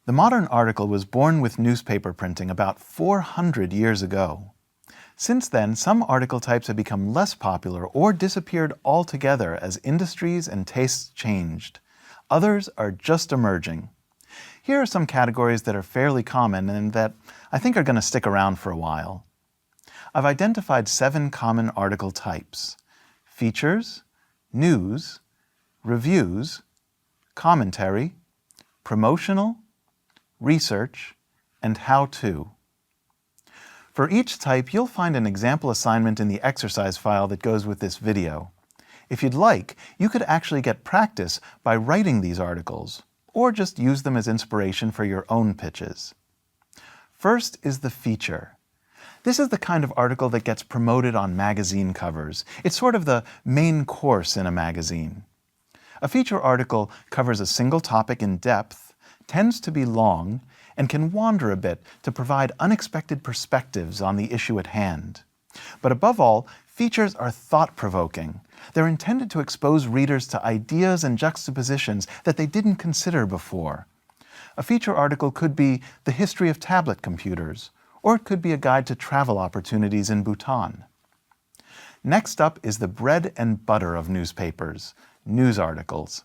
The modern article was born with newspaper printing about 400 years ago. Since then, some article types have become less popular or disappeared altogether as industries and tastes changed. Others are just emerging. Here are some categories that are fairly common and that I think are going to stick around for a while. I've identified 7 common article types: features, news, reviews, commentary, promotional, research, and how-to. For each type, you'll find an example assignment in the exercise file that goes with this video. If you'd like, you could actually get practice by writing these articles, or just use them as inspiration for your own pitches. First is the feature. This is the kind of article that gets promoted on magazine covers. It's sort of the main course in a magazine. A feature article covers a single topic in depth, tends to be long, and can wander a bit to provide unexpected perspectives on the issue at hand. But above all, features are thought-provoking. They're intended to expose readers to ideas and juxtapositions that they didn't consider before. A feature article could be the history of tablet computers, or it could be a guide to travel opportunities in Bhutan. Next up is the bread and butter of newspapers, news articles.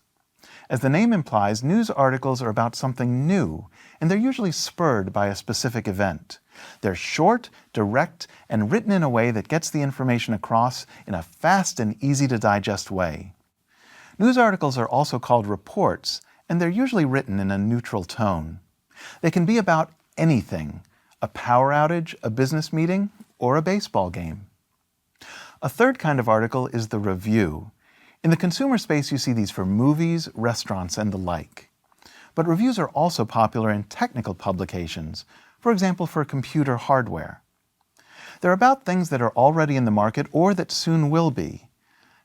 As the name implies, news articles are about something new, and they're usually spurred by a specific event. They're short, direct, and written in a way that gets the information across in a fast and easy-to-digest way. News articles are also called reports, and they're usually written in a neutral tone. They can be about anything: a power outage, a business meeting, or a baseball game. A third kind of article is the review. In the consumer space, you see these for movies, restaurants, and the like. But reviews are also popular in technical publications, for example, for computer hardware. They're about things that are already in the market or that soon will be.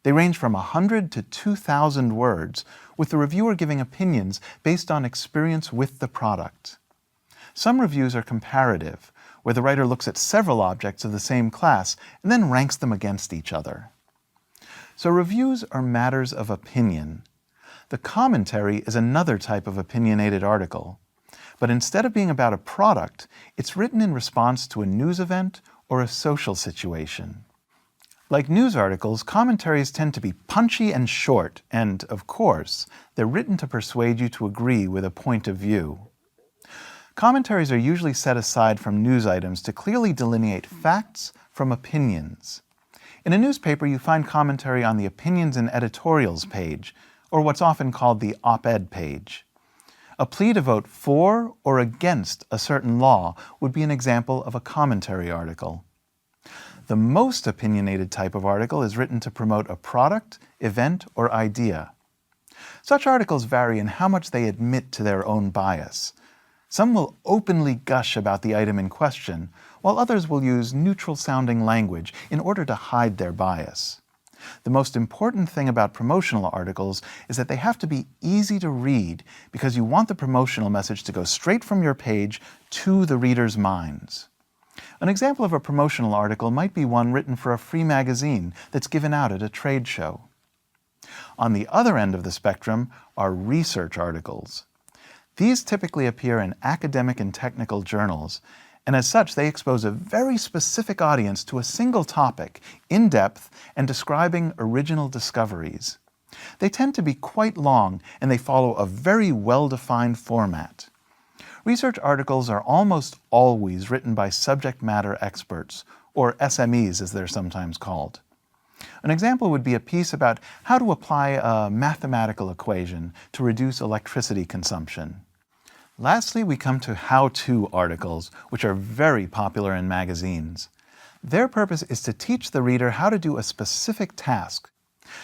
They range from 100 to 2,000 words, with the reviewer giving opinions based on experience with the product. Some reviews are comparative, where the writer looks at several objects of the same class and then ranks them against each other. So reviews are matters of opinion. The commentary is another type of opinionated article. But instead of being about a product, it's written in response to a news event or a social situation. Like news articles, commentaries tend to be punchy and short, and, of course, they're written to persuade you to agree with a point of view. Commentaries are usually set aside from news items to clearly delineate facts from opinions. In a newspaper, you find commentary on the Opinions and Editorials page, or what's often called the op-ed page. A plea to vote for or against a certain law would be an example of a commentary article. The most opinionated type of article is written to promote a product, event, or idea. Such articles vary in how much they admit to their own bias. Some will openly gush about the item in question, while others will use neutral-sounding language in order to hide their bias. The most important thing about promotional articles is that they have to be easy to read because you want the promotional message to go straight from your page to the reader's minds. An example of a promotional article might be one written for a free magazine that's given out at a trade show. On the other end of the spectrum are research articles. These typically appear in academic and technical journals, and as such they expose a very specific audience to a single topic, in depth, and describing original discoveries. They tend to be quite long, and they follow a very well-defined format. Research articles are almost always written by subject matter experts, or SMEs as they're sometimes called. An example would be a piece about how to apply a mathematical equation to reduce electricity consumption. Lastly, we come to how-to articles, which are very popular in magazines. Their purpose is to teach the reader how to do a specific task.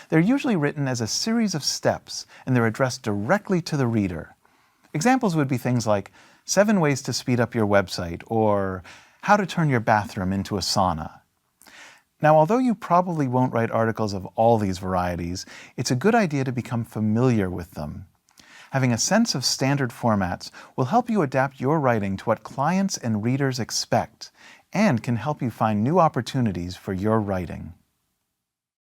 They're usually written as a series of steps, and they're addressed directly to the reader. Examples would be things like 7 ways to speed up your website, or how to turn your bathroom into a sauna. Now, although you probably won't write articles of all these varieties, it's a good idea to become familiar with them. Having a sense of standard formats will help you adapt your writing to what clients and readers expect, and can help you find new opportunities for your writing.